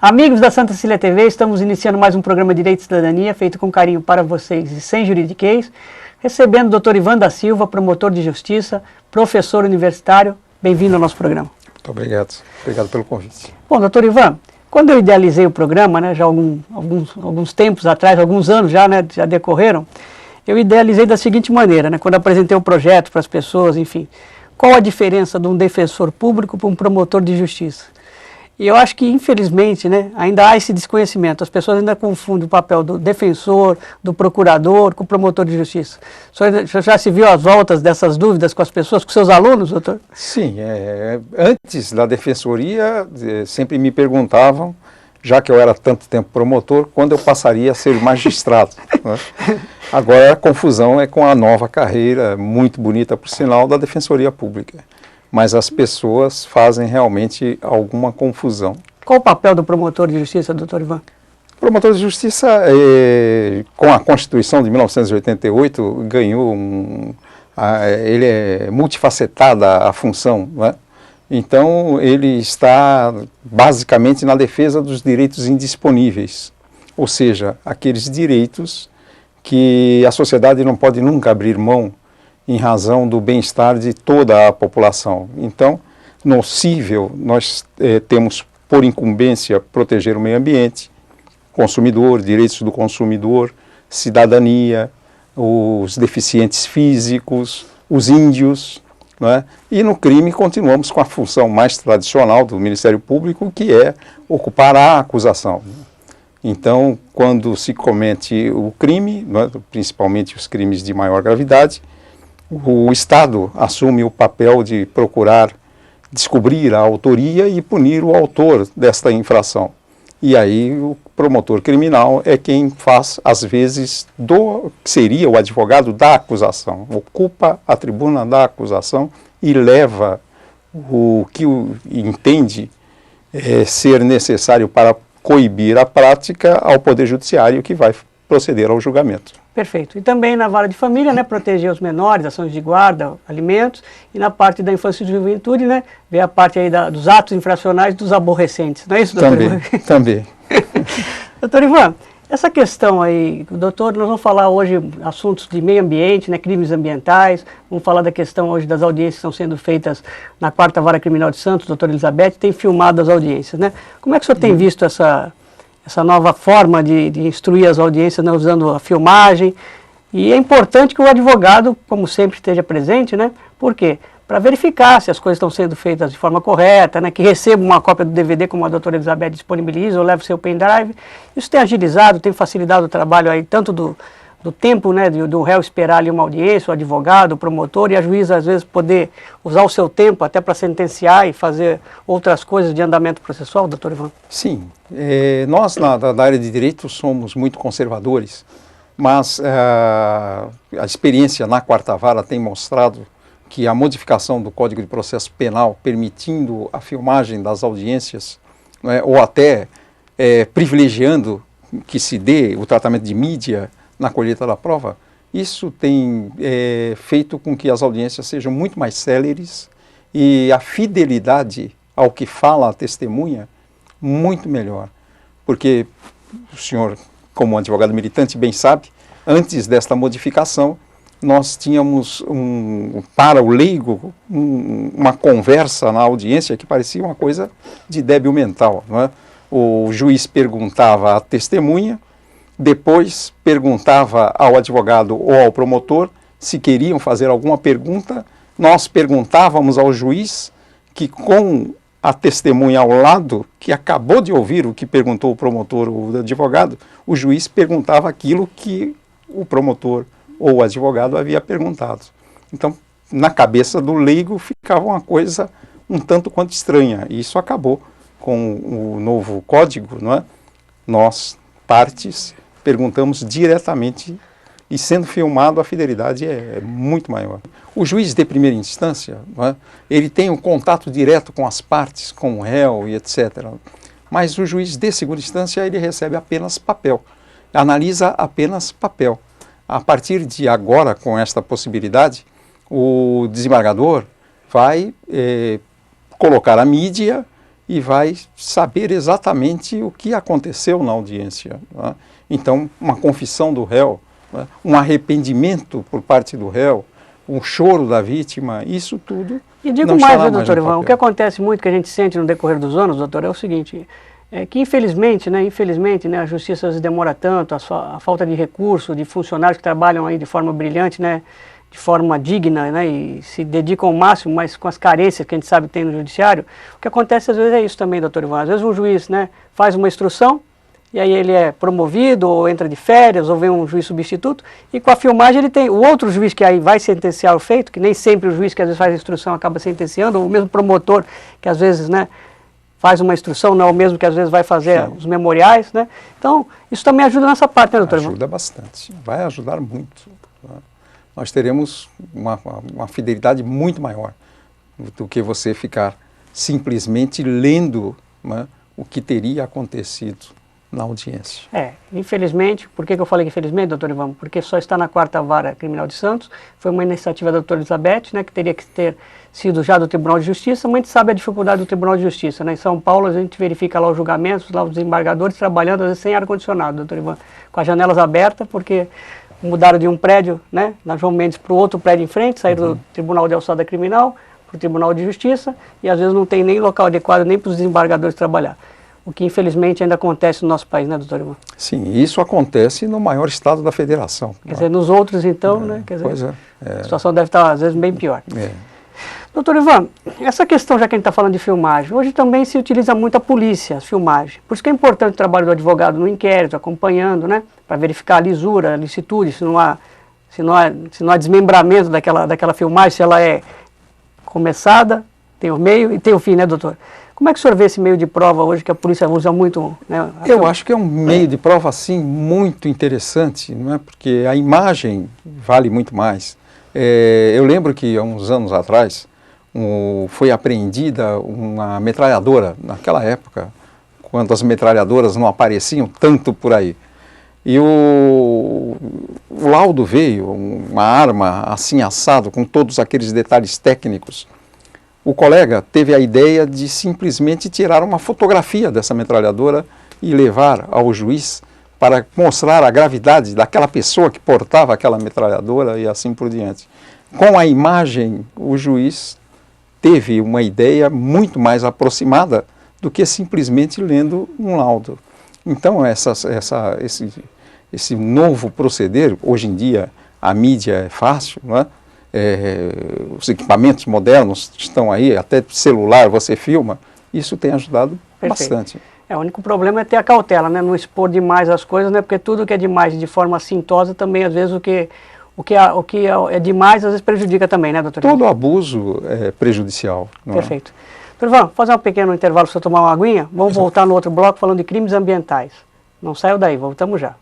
Amigos da Santa Cecília TV, estamos iniciando mais um programa Direito e Cidadania, feito com carinho para vocês e sem juridiquês, recebendo o Dr. Ivan da Silva, promotor de justiça, professor universitário. Bem-vindo ao nosso programa. Muito obrigado. Obrigado pelo convite. Bom, Dr. Ivan, quando eu idealizei o programa, né, já alguns tempos atrás, alguns anos já, né, já decorreram, eu idealizei da seguinte maneira, né, quando apresentei o projeto para as pessoas, enfim, qual a diferença de um defensor público para um promotor de justiça? E eu acho que, infelizmente, né, ainda há esse desconhecimento. As pessoas ainda confundem o papel do defensor, do procurador, com o promotor de justiça. O senhor já se viu às voltas dessas dúvidas com as pessoas, com seus alunos, doutor? Sim, antes da defensoria, sempre me perguntavam, já que eu era tanto tempo promotor, quando eu passaria a ser magistrado. Né? Agora a confusão é com a nova carreira, muito bonita por sinal, da Defensoria Pública. Mas as pessoas fazem realmente alguma confusão. Qual o papel do promotor de justiça, doutor Ivan? O promotor de justiça, com a Constituição de 1988, ganhou ele é multifacetada a função, né? Então ele está basicamente na defesa dos direitos indisponíveis, ou seja, aqueles direitos que a sociedade não pode nunca abrir mão em razão do bem-estar de toda a população. Então, no cível, nós temos por incumbência proteger o meio ambiente, consumidor, direitos do consumidor, cidadania, os deficientes físicos, os índios, né? E no crime continuamos com a função mais tradicional do Ministério Público, que é ocupar a acusação. Então, quando se comete o crime, né, principalmente os crimes de maior gravidade, o Estado assume o papel de procurar descobrir a autoria e punir o autor desta infração. E aí o promotor criminal é quem faz, às vezes, que seria o advogado da acusação, ocupa a tribuna da acusação e leva o que entende ser necessário para coibir a prática ao Poder Judiciário, que vai proceder ao julgamento. Perfeito. E também na vara de família, né, proteger os menores, ações de guarda, alimentos, e na parte da infância e juventude, né, ver a parte aí dos atos infracionais dos aborrecentes. Não é isso, doutor Ivan? Também. Doutor Ivan, essa questão aí, doutor, nós vamos falar hoje assuntos de meio ambiente, né, crimes ambientais, vamos falar da questão hoje das audiências que estão sendo feitas na 4ª Vara Criminal de Santos, doutora Elizabeth, tem filmado as audiências, né? Como é que o senhor tem visto essa nova forma de instruir as audiências, né, usando a filmagem? E é importante que o advogado, como sempre, esteja presente, né? Por quê? Para verificar se as coisas estão sendo feitas de forma correta, né? Que receba uma cópia do DVD, como a doutora Elizabeth disponibiliza, ou leve o seu pendrive. Isso tem agilizado, tem facilitado o trabalho aí, tanto do tempo, né, do réu esperar ali uma audiência, o advogado, o promotor, e a juíza, às vezes, poder usar o seu tempo até para sentenciar e fazer outras coisas de andamento processual, doutor Ivan? Sim. Nós, da área de direito, somos muito conservadores, mas a experiência na 4ª Vara tem mostrado que a modificação do Código de Processo Penal, permitindo a filmagem das audiências, né, ou até privilegiando que se dê o tratamento de mídia na colheita da prova, isso tem feito com que as audiências sejam muito mais céleres e a fidelidade ao que fala a testemunha muito melhor. Porque o senhor, como advogado militante, bem sabe, antes desta modificação, nós tínhamos, para o leigo, uma conversa na audiência que parecia uma coisa de débil mental, não é? O juiz perguntava à testemunha, depois perguntava ao advogado ou ao promotor se queriam fazer alguma pergunta, nós perguntávamos ao juiz, que com a testemunha ao lado, que acabou de ouvir o que perguntou o promotor ou o advogado, o juiz perguntava aquilo que o promotor ou o advogado havia perguntado. Então, na cabeça do leigo ficava uma coisa um tanto quanto estranha, e isso acabou com o novo código, não é? Nós, partes, perguntamos diretamente e, sendo filmado, a fidelidade é muito maior. O juiz de primeira instância, não é? Ele tem um contato direto com as partes, com o réu e etc. Mas o juiz de segunda instância, ele recebe apenas papel, analisa apenas papel. A partir de agora, com esta possibilidade, o desembargador vai colocar a mídia e vai saber exatamente o que aconteceu na audiência, não é? Então, uma confissão do réu, não é? Um arrependimento por parte do réu, um choro da vítima, isso tudo. E digo não mais, estará né, mais doutor no Ivan, o papel. que acontece muito, que a gente sente no decorrer dos anos, doutor, é o seguinte, é que infelizmente, né, a justiça às vezes demora tanto, a falta de recurso, de funcionários que trabalham aí de forma brilhante, né, de forma digna, né, e se dedicam ao máximo, mas com as carências que a gente sabe que tem no judiciário, o que acontece às vezes é isso também, doutor Ivan, às vezes um juiz, né, faz uma instrução, e aí ele é promovido, ou entra de férias, ou vem um juiz substituto, e com a filmagem ele tem o outro juiz que aí vai sentenciar o feito, que nem sempre o juiz que às vezes faz a instrução acaba sentenciando, ou o mesmo promotor que às vezes, né, faz uma instrução, não é o mesmo que às vezes vai fazer os memoriais, né? Então, isso também ajuda nessa parte, né, doutor? Ajuda bastante, vai ajudar muito, tá? Nós teremos uma fidelidade muito maior do que você ficar simplesmente lendo, né, o que teria acontecido na audiência. Infelizmente, por que eu falei que infelizmente, doutor Ivan? Porque só está na 4ª Vara Criminal de Santos, foi uma iniciativa da doutora Elizabeth, né, que teria que ter sido já do Tribunal de Justiça, mas a gente sabe a dificuldade do Tribunal de Justiça, né? Em São Paulo a gente verifica lá os julgamentos, lá os desembargadores trabalhando às vezes sem ar-condicionado, doutor Ivan, com as janelas abertas, porque mudaram de um prédio, né, na João Mendes para o outro prédio em frente, saíram do Tribunal de Alçada Criminal para o Tribunal de Justiça, e às vezes não tem nem local adequado nem para os desembargadores trabalhar. O que infelizmente ainda acontece no nosso país, né, doutor Ivan? Sim, isso acontece no maior estado da federação. Quer dizer, nos outros então, né? Quer dizer, Pois é. a situação deve estar às vezes bem pior. É. Doutor Ivan, essa questão, já que a gente está falando de filmagem, hoje também se utiliza muito a polícia, as filmagens. Por isso que é importante o trabalho do advogado no inquérito, acompanhando, né? Para verificar a lisura, a licitude, se não há desmembramento daquela filmagem, se ela é começada, tem o meio e tem o fim, né, doutor? Como é que o senhor vê esse meio de prova hoje que a polícia usa muito? Né, Eu acho que é um meio de prova, assim, muito interessante, não é? Porque a imagem vale muito mais. Eu lembro que há uns anos atrás foi apreendida uma metralhadora, naquela época, quando as metralhadoras não apareciam tanto por aí. E o laudo veio, uma arma assim assado, com todos aqueles detalhes técnicos. O colega teve a ideia de simplesmente tirar uma fotografia dessa metralhadora e levar ao juiz para mostrar a gravidade daquela pessoa que portava aquela metralhadora e assim por diante. Com a imagem, o juiz teve uma ideia muito mais aproximada do que simplesmente lendo um laudo. Então, esse novo proceder, hoje em dia a mídia é fácil, não é? Os equipamentos modernos estão aí, até celular você filma, isso tem ajudado bastante. O único problema é ter a cautela, né? Não expor demais as coisas, né? Porque tudo que é demais de forma assintosa também, às vezes, o que é demais, às vezes prejudica também, né, doutor? Todo abuso é prejudicial. Perfeito. Doutor Ivan, fazer um pequeno intervalo para você tomar uma aguinha, vamos voltar no outro bloco falando de crimes ambientais. Não saiu daí, voltamos já.